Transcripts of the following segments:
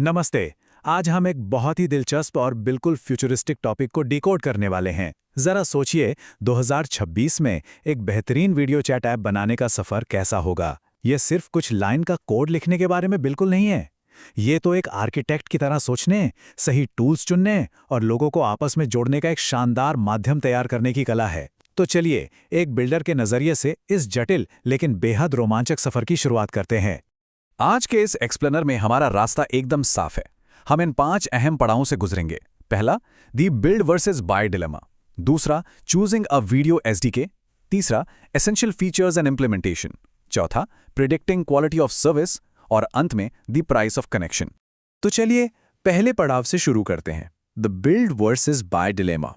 नमस्ते। आज हम एक बहुत ही दिलचस्प और बिल्कुल फ्यूचरिस्टिक टॉपिक को डिकोड करने वाले हैं। जरा सोचिए, 2026 में एक बेहतरीन वीडियो चैट ऐप बनाने का सफर कैसा होगा। ये सिर्फ कुछ लाइन का कोड लिखने के बारे में बिल्कुल नहीं है। ये तो एक आर्किटेक्ट की तरह सोचने, सही टूल्स चुनने और लोगों को आपस में जोड़ने का एक शानदार माध्यम तैयार करने की कला है। तो चलिए, एक बिल्डर के नजरिए से इस जटिल लेकिन बेहद रोमांचक सफर की शुरुआत करते हैं। आज के इस एक्सप्लेनर में हमारा रास्ता एकदम साफ है। हम इन 5 अहम पड़ावों से गुजरेंगे। पहला, दी बिल्ड वर्सेस बाय डिलेमा। दूसरा, चूजिंग अ वीडियो एसडीके। तीसरा, एसेंशियल फीचर्स एंड इम्प्लीमेंटेशन। चौथा, प्रिडिक्टिंग क्वालिटी ऑफ सर्विस। और अंत में, द प्राइस ऑफ कनेक्शन। तो चलिए, पहले पड़ाव से शुरू करते हैं, the build versus buy dilemma.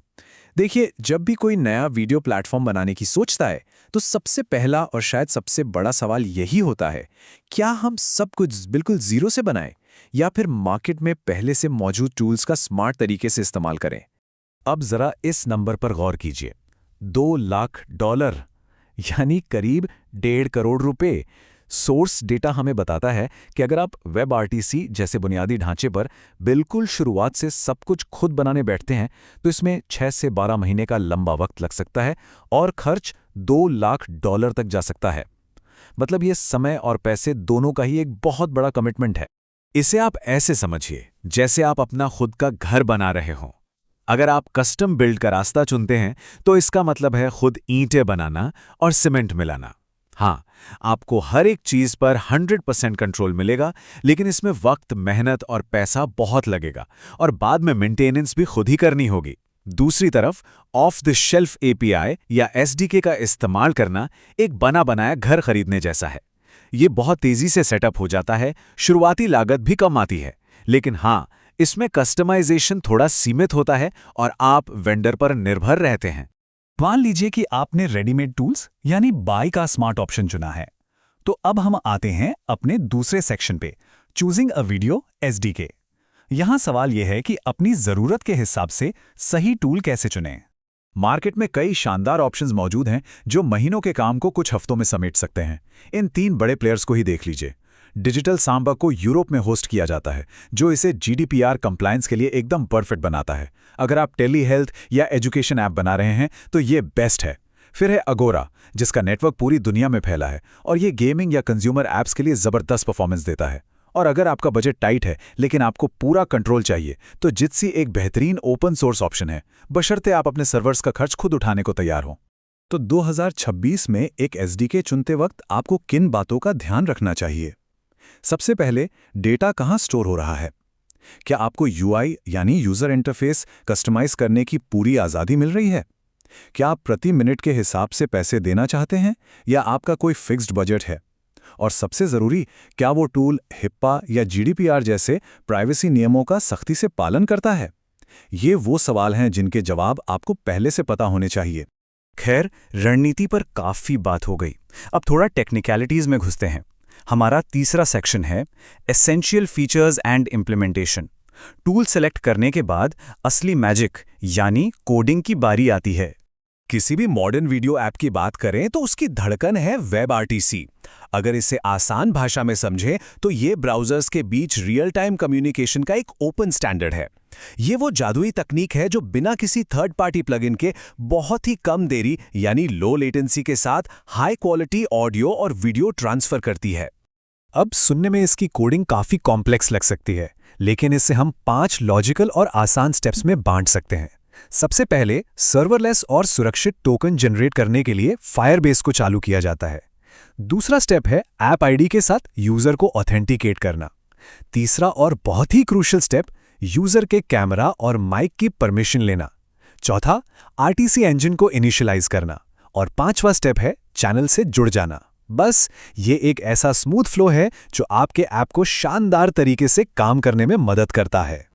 देखिए, जब भी कोई नया वीडियो प्लेटफॉर्म बनाने की सोचता है तो सबसे पहला और शायद सबसे बड़ा सवाल यही होता है, क्या हम सब कुछ बिल्कुल जीरो से बनाएं या फिर मार्केट में पहले से मौजूद टूल्स का स्मार्ट तरीके से इस्तेमाल करें। अब जरा इस नंबर पर गौर कीजिए, $2 लाख, यानी करीब 1.5 करोड़ रुपए। सोर्स डेटा हमें बताता है कि अगर आप वेब आरटीसी जैसे बुनियादी ढांचे पर बिल्कुल शुरुआत से सब कुछ खुद बनाने बैठते हैं तो इसमें 6 से 12 महीने का लंबा वक्त लग सकता है और खर्च $2 लाख तक जा सकता है। मतलब ये समय और पैसे दोनों का ही एक बहुत बड़ा कमिटमेंट है। इसे आप ऐसे समझिए जैसे आप अपना खुद का घर बना रहे हों। अगर आप कस्टम बिल्ड का रास्ता चुनते हैं तो इसका मतलब है खुद ईंटें बनाना और सीमेंट मिलाना। हाँ, आपको हर एक चीज पर 100% कंट्रोल मिलेगा, लेकिन इसमें वक्त, मेहनत और पैसा बहुत लगेगा और बाद में मेंटेनेंस भी खुद ही करनी होगी। दूसरी तरफ, ऑफ द शेल्फ एपीआई या एसडीके का इस्तेमाल करना एक बना बनाया घर खरीदने जैसा है। ये बहुत तेजी से सेटअप हो जाता है, शुरुआती लागत भी कम आती है, लेकिन हाँ, इसमें कस्टमाइजेशन थोड़ा सीमित होता है और आप वेंडर पर निर्भर रहते हैं। मान लीजिए कि आपने रेडीमेड टूल्स यानी बाय का स्मार्ट ऑप्शन चुना है। तो अब हम आते हैं अपने दूसरे सेक्शन पे, चूजिंग अ वीडियो एसडीके। यहां सवाल यह है कि अपनी जरूरत के हिसाब से सही टूल कैसे चुनें। मार्केट में कई शानदार ऑप्शंस मौजूद हैं जो महीनों के काम को कुछ हफ्तों में समेट सकते हैं। इन 3 बड़े प्लेयर्स को ही देख लीजिए। डिजिटल सांबा को यूरोप में होस्ट किया जाता है, जो इसे जीडीपीआर कंप्लायंस के लिए एकदम परफेक्ट बनाता है। अगर आप टेली हेल्थ या एजुकेशन ऐप बना रहे हैं तो ये बेस्ट है। फिर है अगोरा, जिसका नेटवर्क पूरी दुनिया में फैला है और ये गेमिंग या कंज्यूमर ऐप्स के लिए ज़बरदस्त परफॉर्मेंस देता है। और अगर आपका बजट टाइट है लेकिन आपको पूरा कंट्रोल चाहिए तो जित्सी एक बेहतरीन ओपन सोर्स ऑप्शन है, बशर्ते आप अपने सर्वर्स का खर्च खुद उठाने को तैयार हों। तो 2026 में एक एसडीके चुनते वक्त आपको किन बातों का ध्यान रखना चाहिए? सबसे पहले, डेटा कहाँ स्टोर हो रहा है। क्या आपको यूआई यानी यूजर इंटरफेस कस्टमाइज करने की पूरी आज़ादी मिल रही है? क्या आप प्रति मिनट के हिसाब से पैसे देना चाहते हैं या आपका कोई फिक्स्ड बजट है? और सबसे ज़रूरी, क्या वो टूल हिप्पा या जीडीपीआर जैसे प्राइवेसी नियमों का सख्ती से पालन करता है? ये वो सवाल हैं जिनके जवाब आपको पहले से पता होने चाहिए। खैर, रणनीति पर काफी बात हो गई। अब थोड़ा टेक्निकलिटीज में घुसते हैं। हमारा तीसरा सेक्शन है essential features and implementation. Tool select करने के बाद असली मैजिक यानी कोडिंग की बारी आती है। किसी भी मॉडर्न वीडियो ऐप की बात करें तो उसकी धड़कन है वेब आरटीसी। अगर इसे आसान भाषा में समझें तो ये ब्राउजर्स के बीच रियल टाइम कम्युनिकेशन का एक ओपन स्टैंडर्ड है। ये वो जादुई तकनीक है जो बिना किसी थर्ड पार्टी प्लगइन के बहुत ही कम देरी यानी लो लेटेंसी के साथ हाई क्वालिटी ऑडियो और वीडियो ट्रांसफर करती है। अब सुनने में इसकी कोडिंग काफी कॉम्प्लेक्स लग सकती है, लेकिन इसे हम 5 लॉजिकल और आसान स्टेप्स में बांट सकते हैं। सबसे पहले, सर्वरलेस और सुरक्षित टोकन जनरेट करने के लिए फायरबेस को चालू किया जाता है। दूसरा स्टेप है ऐप आईडी के साथ यूजर को ऑथेंटिकेट करना। तीसरा और बहुत ही क्रूशियल स्टेप, यूजर के कैमरा और माइक की परमिशन लेना। चौथा, आरटीसी इंजन को इनिशियलाइज करना। और 5वां स्टेप है चैनल से जुड़ जाना। बस, ये एक ऐसा स्मूथ फ्लो है जो आपके ऐप को शानदार तरीके से काम करने में मदद करता है।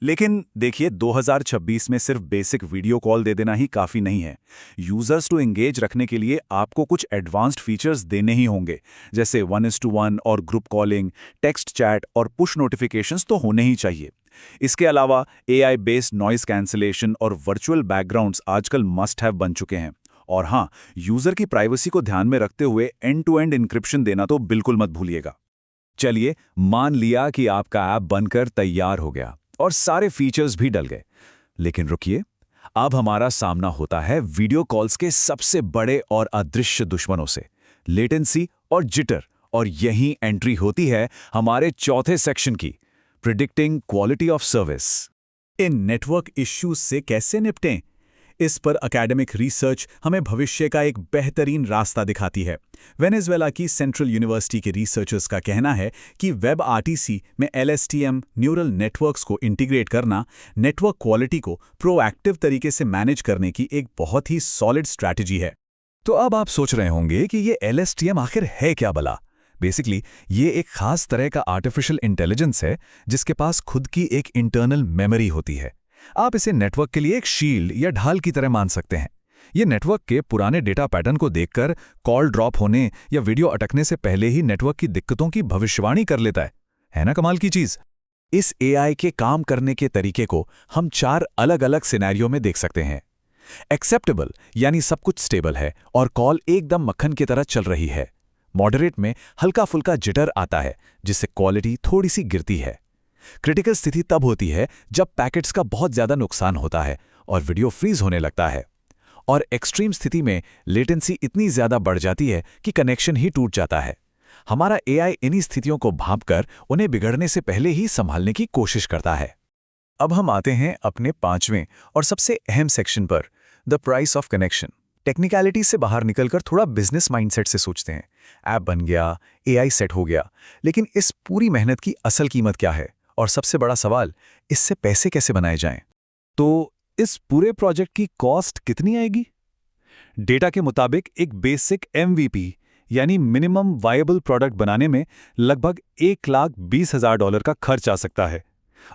लेकिन देखिए, 2026 में सिर्फ बेसिक वीडियो कॉल दे देना ही काफ़ी नहीं है। यूजर्स टू एंगेज रखने के लिए आपको कुछ एडवांस्ड फीचर्स देने ही होंगे, जैसे 1:1 और ग्रुप कॉलिंग, टेक्स्ट चैट और पुश नोटिफिकेशंस तो होने ही चाहिए। इसके अलावा एआई बेस्ड नॉइस कैंसलेशन और वर्चुअल बैकग्राउंड्स आजकल मस्ट हैव बन चुके हैं। और हाँ, यूजर की प्राइवेसी को ध्यान में रखते हुए एंड टू एंड इंक्रिप्शन देना तो बिल्कुल मत भूलिएगा। चलिए, मान लिया कि आपका ऐप बनकर तैयार हो गया और सारे फीचर्स भी डल गए। लेकिन रुकिए, अब हमारा सामना होता है वीडियो कॉल्स के सबसे बड़े और अदृश्य दुश्मनों से, लेटेंसी और जिटर। और यहीं एंट्री होती है हमारे चौथे सेक्शन की, predicting quality of service. In network issues से कैसे निपटें? इस पर एकेडमिक रिसर्च हमें भविष्य का एक बेहतरीन रास्ता दिखाती है। वेनेजुएला की सेंट्रल यूनिवर्सिटी के रिसर्चर्स का कहना है कि वेब आरटीसी में LSTM न्यूरल नेटवर्क्स को इंटीग्रेट करना नेटवर्क क्वालिटी को प्रोएक्टिव तरीके से मैनेज करने की एक बहुत ही सॉलिड स्ट्रैटेजी है। तो अब आप सोच रहे होंगे कि ये LSTM आखिर है क्या भला? बेसिकली ये एक खास तरह का आर्टिफिशियल इंटेलिजेंस है जिसके पास खुद की एक इंटरनल मेमोरी होती है। आप इसे नेटवर्क के लिए एक शील्ड या ढाल की तरह मान सकते हैं। ये नेटवर्क के पुराने डेटा पैटर्न को देखकर कॉल ड्रॉप होने या वीडियो अटकने से पहले ही नेटवर्क की दिक्कतों की भविष्यवाणी कर लेता है ना कमाल की चीज? इस AI के काम करने के तरीके को हम 4 अलग-अलग सिनेरियो में देख सकते हैं। एक्सेप्टेबल यानी सब कुछ स्टेबल है और कॉल एकदम मक्खन की तरह चल रही है। मॉडरेट में हल्का फुल्का जिटर आता है जिससे क्वालिटी थोड़ी सी गिरती है। क्रिटिकल स्थिति तब होती है जब पैकेट्स का बहुत ज्यादा नुकसान होता है और वीडियो फ्रीज होने लगता है। और एक्सट्रीम स्थिति में लेटेंसी इतनी ज्यादा बढ़ जाती है कि कनेक्शन ही टूट जाता है। हमारा AI इन्हीं स्थितियों को भांपकर उन्हें बिगड़ने से पहले ही संभालने की कोशिश करता है। अब हम आते हैं अपने 5वें और सबसे अहम सेक्शन पर, the price of connection. Technicality से बाहर निकलकर थोड़ा बिजनेस माइंडसेट से सोचते हैं। ऐप बन गया, AI सेट हो गया, लेकिन इस पूरी मेहनत की असल कीमत क्या है? और सबसे बड़ा सवाल, इससे पैसे कैसे बनाए जाएं? तो इस पूरे प्रोजेक्ट की कॉस्ट कितनी आएगी? डेटा के मुताबिक एक बेसिक MVP यानी मिनिमम वायबल प्रोडक्ट बनाने में लगभग $1,20,000 का खर्च आ सकता है।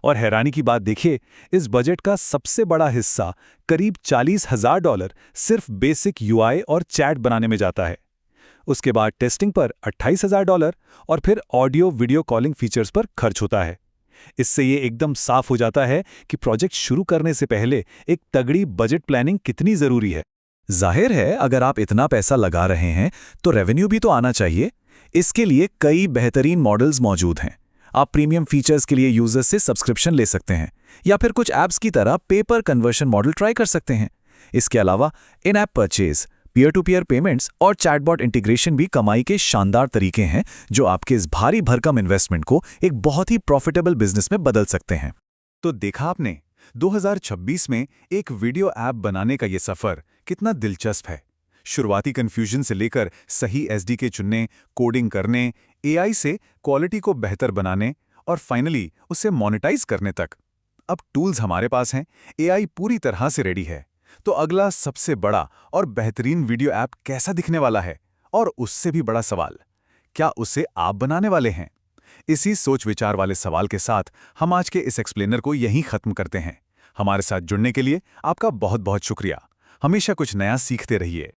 और हैरानी की बात देखिए, इस बजट का सबसे बड़ा हिस्सा करीब $40,000 सिर्फ बेसिक UI और चैट बनाने में जाता है। उसके बाद टेस्टिंग पर $28,000 और फिर ऑडियो वीडियो कॉलिंग फीचर्स पर खर्च होता है। इससे ये एकदम साफ हो जाता है कि प्रोजेक्ट शुरू करने से पहले एक तगड़ी बजट प्लानिंग कितनी जरूरी है। जाहिर है, अगर आप इतना पैसा लगा रहे हैं तो रेवेन्यू भी तो आना चाहिए। इसके लिए कई बेहतरीन मॉडल्स मौजूद हैं। आप प्रीमियम फीचर्स के लिए यूजर्स से सब्सक्रिप्शन ले सकते हैं या फिर कुछ ऐप्स की तरह पेपर कन्वर्शन मॉडल ट्राई कर सकते हैं। इसके अलावा in app purchase, peer to peer payments और चैटबॉट इंटीग्रेशन भी कमाई के शानदार तरीके हैं जो आपके इस भारी भरकम इन्वेस्टमेंट को एक बहुत ही प्रॉफिटेबल बिजनेस में बदल सकते हैं। तो देखा आपने, 2026 में एक वीडियो ऐप बनाने का ये सफर कितना दिलचस्प है। शुरुआती कंफ्यूजन से लेकर सही SDK चुनने, कोडिंग करने, AI से क्वालिटी को बेहतर बनाने और फाइनली उसे मोनेटाइज करने तक। अब टूल्स हमारे पास हैं, AI पूरी तरह से रेडी है। तो अगला सबसे बड़ा और बेहतरीन वीडियो ऐप कैसा दिखने वाला है? और उससे भी बड़ा सवाल, क्या उसे आप बनाने वाले हैं? इसी सोच विचार वाले सवाल के साथ हम आज के इस एक्सप्लेनर को यहीं खत्म करते हैं। हमारे साथ जुड़ने के लिए आपका बहुत बहुत शुक्रिया। हमेशा कुछ नया सीखते रहिए।